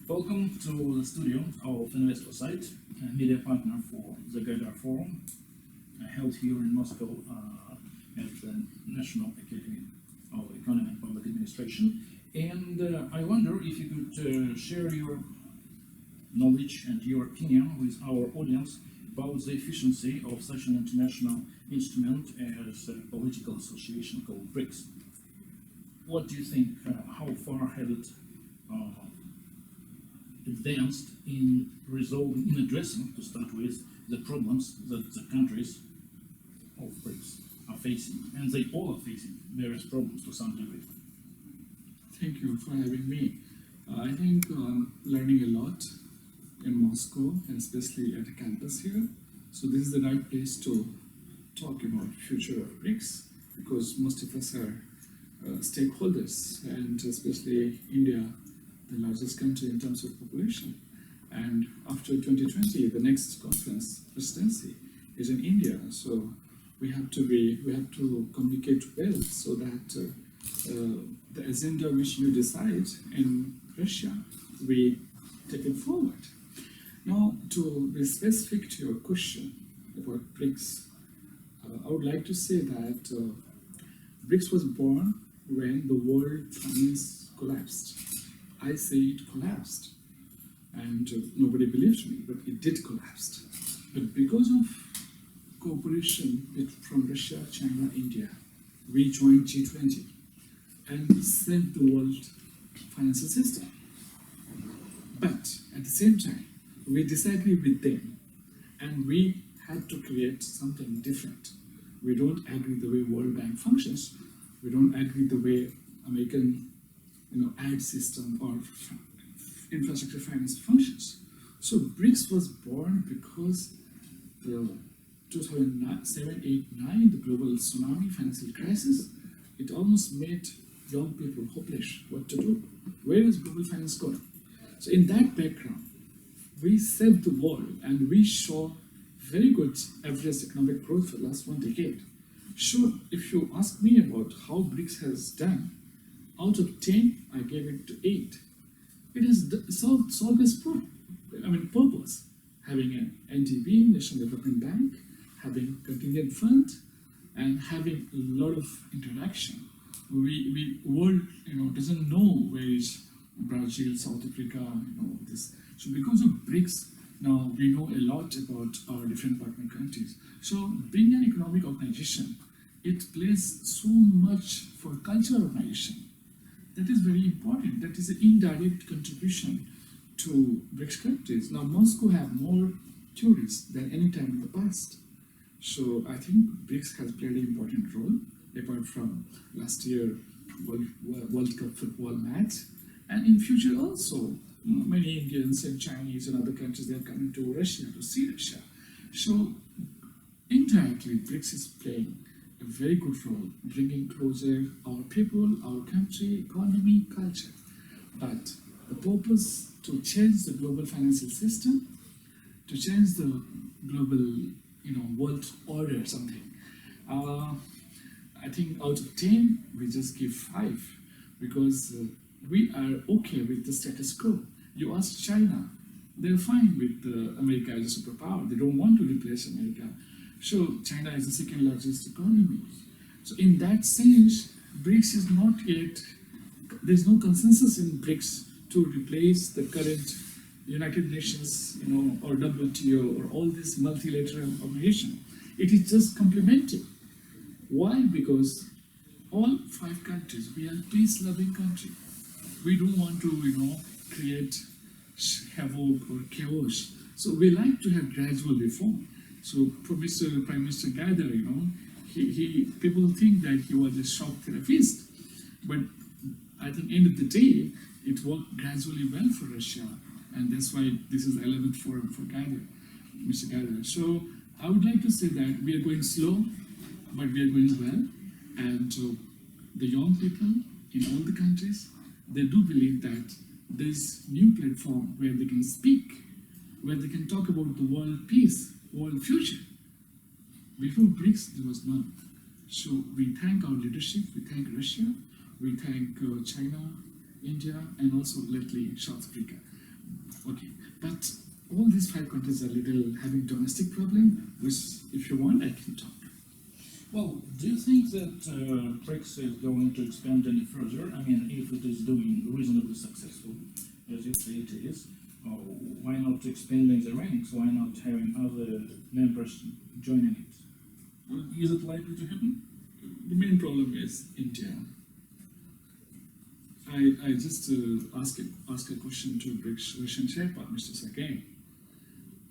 Welcome to the studio of Investor Site, a media partner for the Gaidar Forum, held here in Moscow at the National Academy of Economy and Public Administration. And I wonder if you could share your knowledge and your opinion with our audience about the efficiency of such an international instrument as a political association called BRICS. What do you think? How far have it advanced in resolving, in addressing, to start with, the problems that the countries of BRICS are facing? And they all are facing various problems to some degree. Thank you for having me. I think I'm learning a lot in Moscow, and especially at the campus here. So this is the right place to talk about future of BRICS, because most of us are stakeholders, and especially India, the largest country in terms of population. And after 2020, the next conference presidency is in India. So we have to communicate well so that the agenda which you decide in Russia, we take it forward. Now, to be specific to your question about BRICS, I would like to say that BRICS was born when the world finance collapsed. I say it collapsed, and nobody believed me, but it did collapse. But because of cooperation from Russia, China, India, we joined G20 and saved the world financial system. But at the same time, we disagreed with them, and we had to create something different. We don't agree the way World Bank functions. We don't agree the way American ad system or infrastructure finance functions. So BRICS was born because the 2007, 8, 9, the global tsunami financial crisis, it almost made young people hopeless what to do. Where is global finance going? So in that background, we saved the world, and we saw very good average economic growth for the last 1 decade. Sure, if you ask me about how BRICS has done, out of 10, I gave it to 8. It has solved its purpose. Having an NDB, National Development Bank, having contingent fund, and having a lot of interaction. We world doesn't know where is Brazil, South Africa, this. So because of BRICS, now we know a lot about our different partner countries. So being an economic organization, it plays so much for cultural organization. That is very important. That is an indirect contribution to BRICS countries. Now, Moscow have more tourists than any time in the past. So I think BRICS has played an important role, apart from last year World Cup football match. And in future also, many Indians and Chinese and other countries, they are coming to Russia to see Russia. So indirectly, BRICS is playing a very good role, bringing closer our people, our country, economy, culture. But the purpose to change the global financial system, to change the global, world order, something. I think out of 10, we just give 5, because we are okay with the status quo. You ask China, they're fine with America as a superpower. They don't want to replace America. So China is the second largest economy. So in that sense, BRICS is not yet, there's no consensus in BRICS to replace the current United Nations, or WTO, or all this multilateral organization. It is just complementing. Why? Because all 5 countries, we are a peace-loving country. We don't want to, create havoc or chaos. So we like to have gradual reform. So Prime Minister Gaidar, people think that he was a shock therapist, but I think end of the day, it worked gradually well for Russia, and that's why this is the 11th forum for Gaidar, Mr. Gaidar. So I would like to say that we are going slow, but we are going well, and the young people in all the countries, they do believe that this new platform where they can speak, where they can talk about the world peace, world future. Before BRICS, there was none. So we thank our leadership, we thank Russia, we thank China, India, and also lately South Africa. Okay, but all these five countries are little having domestic problem, which if you want, I can talk. Well, do you think that BRICS is going to expand any further? I mean, if it is doing reasonably successful, as you say it is, why not expanding the ranks? Why not having other members joining it? Is it likely to happen? The main problem is India. I just ask a question to BRICS Russian Sherpa, Mr. Singh.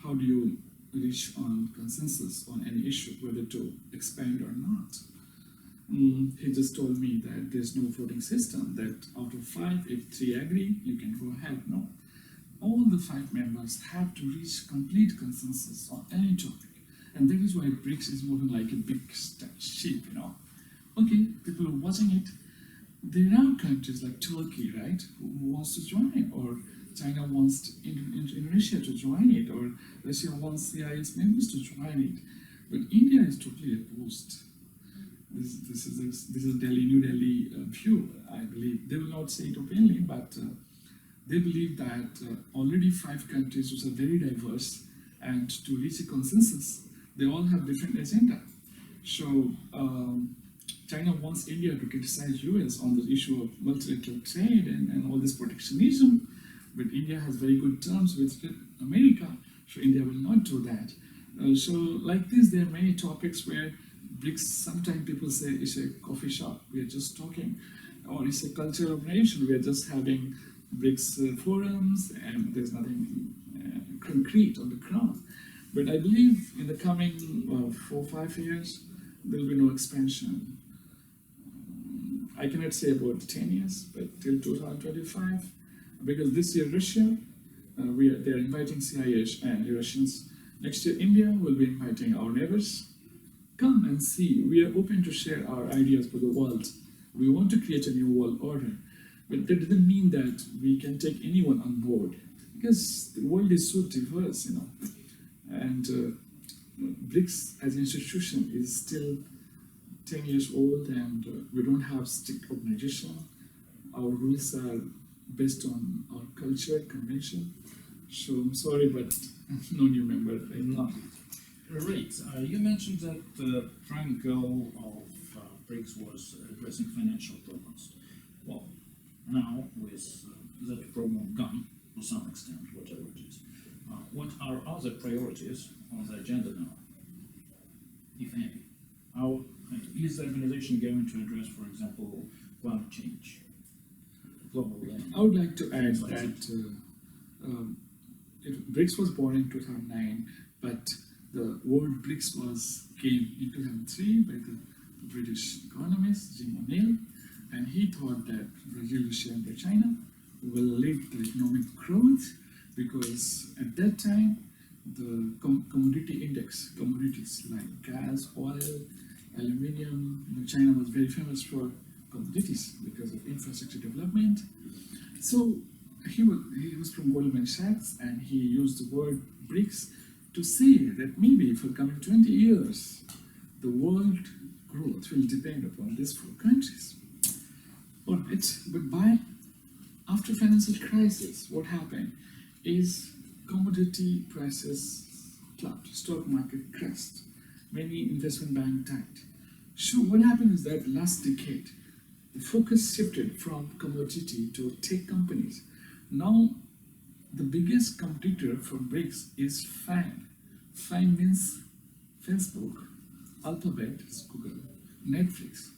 How do you reach on consensus on any issue, whether to expand or not? He just told me that there's no voting system, that out of five, if three agree, you can go ahead. No. All the five members have to reach complete consensus on any topic. And that is why BRICS is moving like a big sheep, you know. Okay, people are watching it. There are countries like Turkey, right, who wants to join, or China wants Indonesia to join it, or Russia wants CIS members to join it. But India is totally opposed. This is Delhi, New Delhi view, I believe. They will not say it openly, but they believe that already five countries which are very diverse, and to reach a consensus, they all have different agenda. So China wants India to criticize US on the issue of multilateral trade and all this protectionism, but India has very good terms with America, so India will not do that. So like this, there are many topics where BRICS, sometimes people say it's a coffee shop, we are just talking, or it's a culture of nation, we are just having BRICS forums and there's nothing concrete on the ground. But I believe in the coming 4 or 5 years, there will be no expansion. I cannot say about 10 years, but till 2025, because this year Russia, they're inviting CIS and Russians. Next year India will be inviting our neighbors. Come and see, we are open to share our ideas for the world. We want to create a new world order. But that doesn't mean that we can take anyone on board, because the world is so diverse, you know. And BRICS as an institution is still 10 years old, and we don't have strict organization. Our rules are based on our culture, convention. So I'm sorry, but no new member right now. Right. You mentioned that the prime goal of BRICS was addressing financial problems. Well, now with that problem gone, to some extent, whatever it is, what are other priorities on the agenda now, if any? How is the organization going to address, for example, climate change, global warming? I would like to add that BRICS was born in 2009, but the word BRICS came in 2003 by the British economist Jim O'Neill, and he thought that Brazil, Russia, and China will lead the economic growth, because at that time the commodity index, commodities like gas, oil, aluminium, China was very famous for commodities because of infrastructure development. So he was from Goldman Sachs, and he used the word BRICS to say that maybe for coming 20 years, the world growth will depend upon these 4 countries. All right, but after financial crisis, what happened is commodity prices clubbed, stock market crashed, many investment banks died. So what happened is that last decade, the focus shifted from commodity to tech companies. Now, the biggest competitor for BRICS is FANG. FANG means Facebook, Alphabet, Google, Netflix.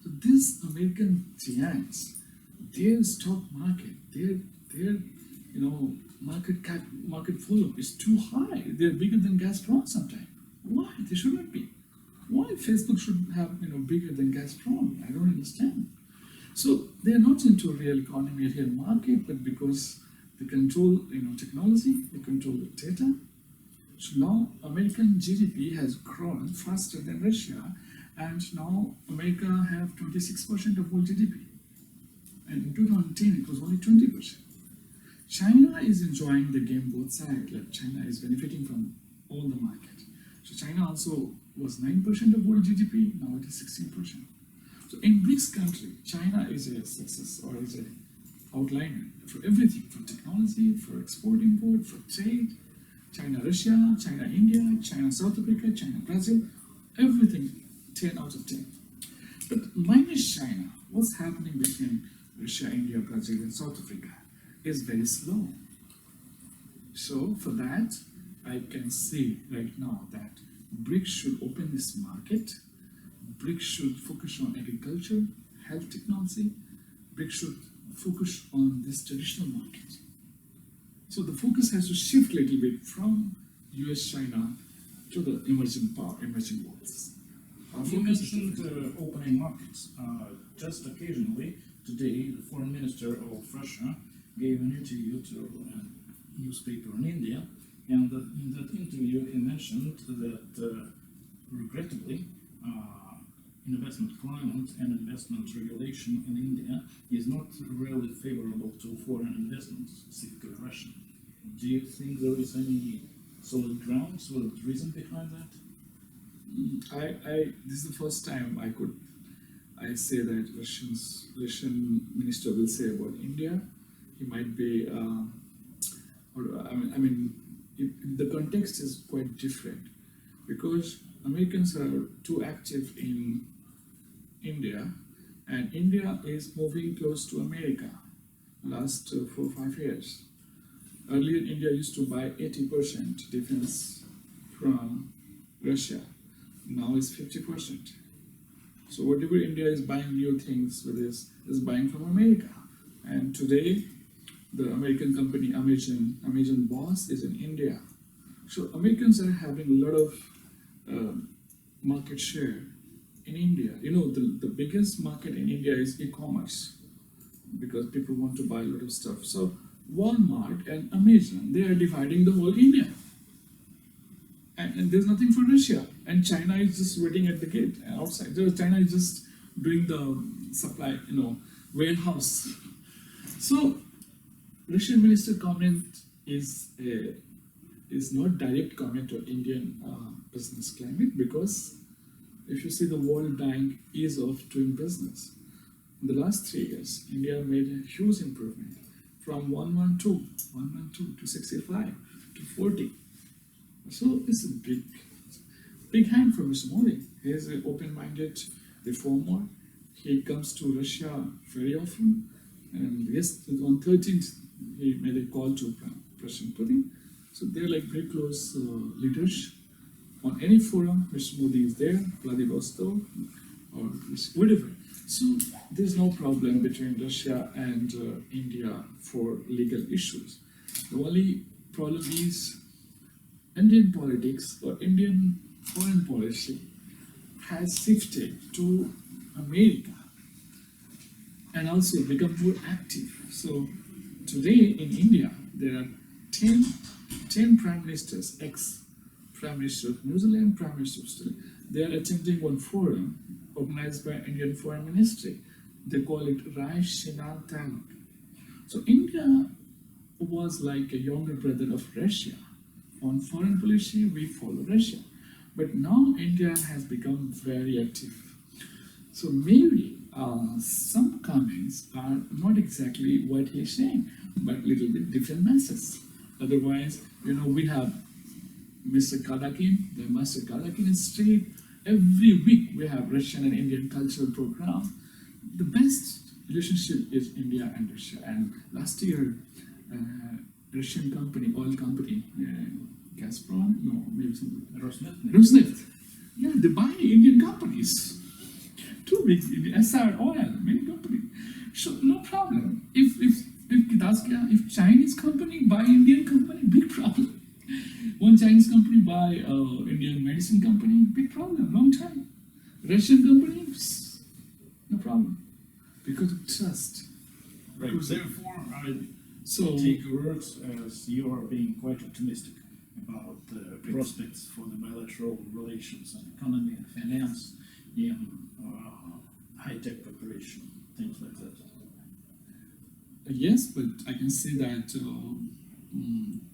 So these American giants, their stock market, their market volume is too high. They're bigger than Gazprom sometimes. Why? They shouldn't be. Why Facebook should have bigger than Gazprom? I don't understand. So they're not into real economy, real market, but because they control technology, they control the data. So now American GDP has grown faster than Russia, and now America have 26% of world GDP. And in 2010 it was only 20%. China is enjoying the game both sides. Like China is benefiting from all the market. So China also was 9% of world GDP, now it is 16%. So in BRICS country, China is a success or is a outlined for everything, for technology, for export, import, for trade, China, Russia, China, India, China, South Africa, China, Brazil, everything 10 out of 10. But minus China, what's happening between Russia, India, Brazil, and South Africa is very slow. So for that, I can say right now that BRICS should open this market. BRICS should focus on agriculture, health technology. BRICS should focus on this traditional market. So the focus has to shift a little bit from US, China to the emerging worlds. You mentioned opening markets. Just occasionally, today, the foreign minister of Russia gave an interview to a newspaper in India, and in that interview he mentioned that, regrettably, investment climate and investment regulation in India is not really favorable to foreign investments, specifically Russian. Do you think there is any solid ground, solid reason behind that? This is the first time I say that Russian minister will say about India. He might be, the context is quite different because Americans are too active in India, and India is moving close to America last 4 or 5 years. Earlier, India used to buy 80% defense from Russia. Now it's 50%. So whatever India is buying new things with is buying from America. And today, the American company Amazon boss is in India. So Americans are having a lot of market share in India. You know, the biggest market in India is e-commerce because people want to buy a lot of stuff. So Walmart and Amazon, they are dividing the whole India. And there's nothing for Russia. And China is just waiting at the gate outside. So China is just doing the supply, warehouse. So Russian minister comment is not direct comment on Indian business climate, because if you see the World Bank ease of doing business, in the last 3 years, India made a huge improvement from 112 to 65 to 40. So it's a big hand for Mr. Modi. He is an open-minded reformer. He comes to Russia very often. And yes, on 13th, he made a call to President Putin. So they're like very close leaders. On any forum, Mr. Modi is there, Vladivostok, or whatever. So there's no problem between Russia and India for legal issues. The only problem is Indian politics or Indian foreign policy has shifted to America and also become more active. So today in India, there are 10 prime ministers, ex-prime minister of New Zealand, prime minister of Australia. They are attending one forum organized by Indian Foreign Ministry. They call it Rai Shinan Tank. So India was like a younger brother of Russia. On foreign policy, we follow Russia. But now India has become very active. So maybe some comments are not exactly what he's saying, but a little bit different messages. Otherwise, we have Mr. Kadakin, the Master Kadakin Street. Every week we have Russian and Indian cultural program. The best relationship is India and Russia. And last year, Russian company, oil company, Gazprom, no, maybe some Rosneft. Yeah, they buy Indian companies. Too big, SR Oil, many companies. So no problem. If Chinese company buy Indian company, big problem. One Chinese company buy Indian medicine company, big problem, long time. Russian company, no problem. Because of trust. Right. Therefore, I take your words as you are being quite optimistic about the prospects for the bilateral relations and economy and finance in high-tech preparation, things like that. Yes, but I can say that to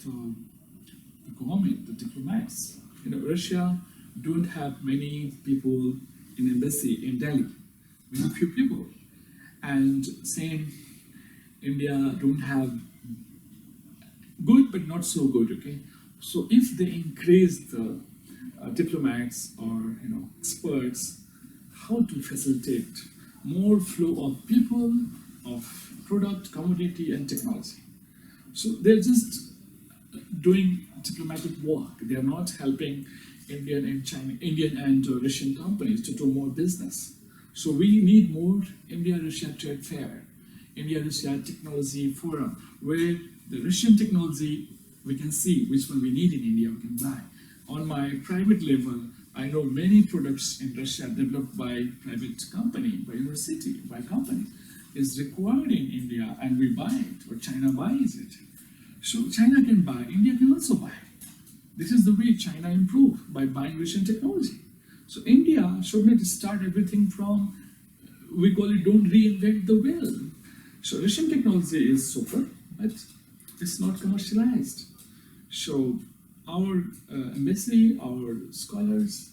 the government, the diplomats, Russia don't have many people in embassy in Delhi, very few people. And same India don't have good but not so good, okay? So if they increase the diplomats or experts, how to facilitate more flow of people, of product, commodity and technology. So they're just doing diplomatic work. They're not helping Indian and Russian companies to do more business. So we need more India-Russia trade fair, India-Russia technology forum, where the Russian technology, we can see which one we need in India, we can buy. On my private level, I know many products in Russia developed by private company, by university, by company, is required in India and we buy it, or China buys it. So China can buy, India can also buy. This is the way China improved, by buying Russian technology. So India should not start everything from, we call it, don't reinvent the wheel. So Russian technology is super, but it's not commercialized. So our embassy, our scholars,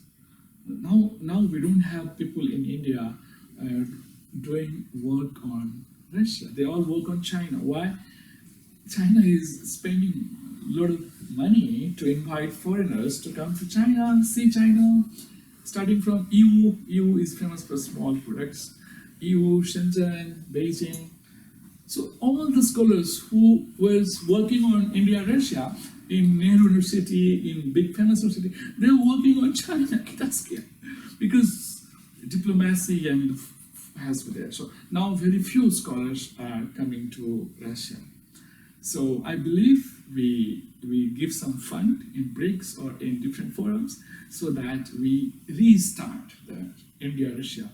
now we don't have people in India doing work on Russia. They all work on China. Why? China is spending a lot of money to invite foreigners to come to China, see China, starting from EU. EU is famous for small products. EU, Shenzhen, Beijing. So all the scholars who was working on India-Russia in Nehru University, in big famous university, they're working on China, because diplomacy and has been there. So now very few scholars are coming to Russia. So I believe we give some fund in BRICS or in different forums so that we restart the India-Russia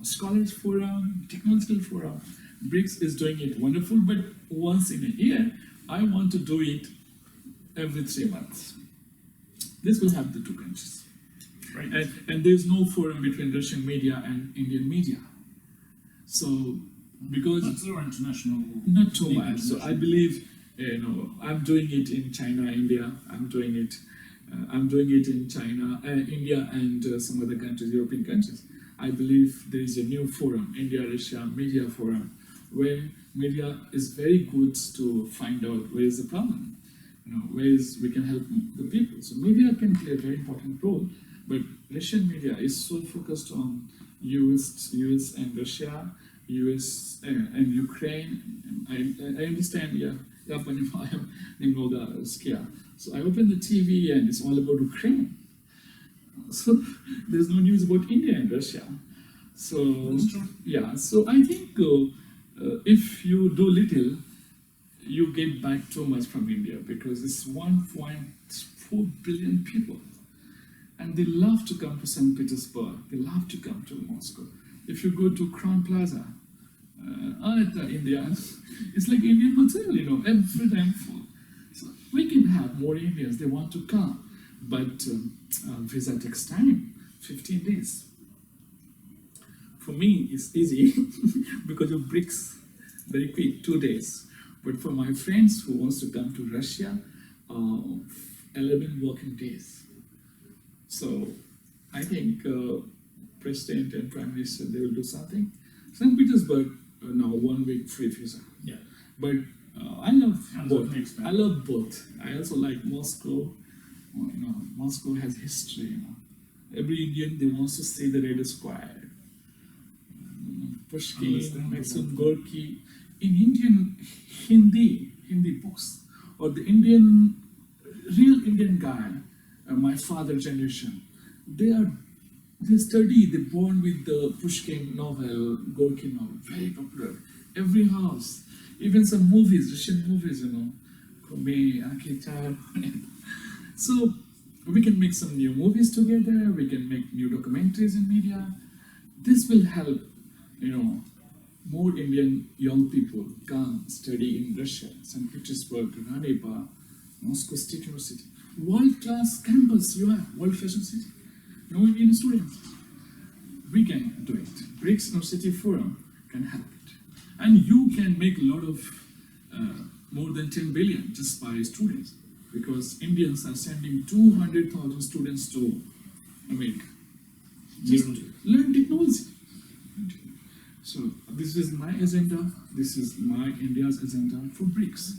Scholars Forum, Technological Forum. BRICS is doing it wonderful, but once in a year, I want to do it every 3 months. This will have the two countries. Right. And there's no forum between Russian media and Indian media. So, because but there are international, not too much. So I believe, I'm doing it in China, India. I'm doing it in China, India, and some other countries, European countries. I believe there is a new forum, India-Russia Media Forum, where media is very good to find out where is the problem, ways we can help the people. So media can play a very important role, but Russian media is so focused on US and Russia, US and Ukraine. I understand, Japan, so I open the TV and it's all about Ukraine. So there's no news about India and Russia. So yeah, so I think if you do little, you get back too much from India, because it's 1.4 billion people, and they love to come to St. Petersburg. They love to come to Moscow. If you go to Crown Plaza, India, it's like Indian hotel, every time full. So we can have more Indians. They want to come. But visa takes time, 15 days. For me, it's easy because of BRICS, very quick, 2 days. But for my friends who wants to come to Russia, 11 working days. So I think President and Prime Minister, they will do something. St. Petersburg, now 1 week free visa. Yeah. But I love both. I love both. I also like Moscow. Moscow has history. Every Indian, they wants to see the Red Square. Pushkin, Maxim Gorky. In Indian Hindi books, or the real Indian guy, my father generation, they study, they're born with the Pushkin novel, Gorky novel, very popular. Every house, even some movies, Russian movies, Kome, Akitar. So we can make some new movies together, we can make new documentaries in media. This will help, more Indian young people come study in Russia, St. Petersburg, Ranepa, Moscow State University. World-class campus you have, world fashion city. No Indian students. We can do it. BRICS University Forum can help it. And you can make a lot of, more than 10 billion just by students. Because Indians are sending 200,000 students to America. Just learn technology. So this is my agenda. This is my India's agenda for BRICS.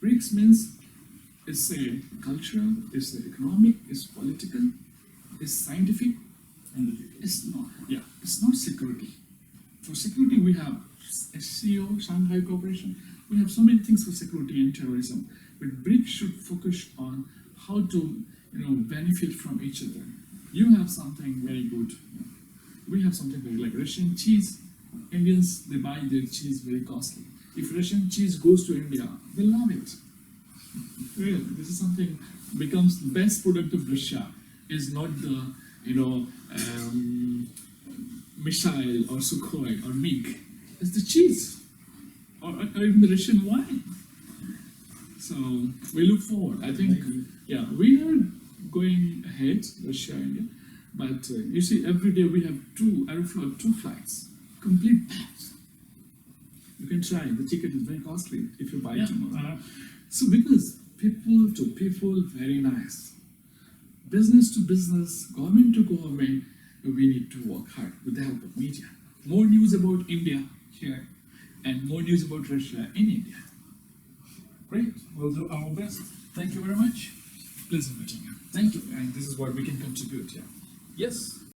BRICS means it's a cultural, it's a economic, it's political, it's scientific, And it's not. Yeah, it's not security. For security, we have SCO, Shanghai Cooperation. We have so many things for security and terrorism. But BRICS should focus on how to, benefit from each other. You have something very good. We have something very like Russian cheese. Indians, they buy their cheese very costly. If Russian cheese goes to India, they love it. Really, this is something becomes the best product of Russia. Is not the missile or Sukhoi or MiG. It's the cheese or even the Russian wine. So we look forward. I think we are going ahead, Russia, India. But you see, every day we have two flights, complete packed. You can try. The ticket is very costly if you buy tomorrow. So because people to people, very nice. Business to business, government to government, we need to work hard with the help of media. More news about India here, and more news about Russia in India. Great, we'll do our best. Thank you very much. Pleasure meeting you. Thank you. And this is what we can contribute. Yeah. Yes.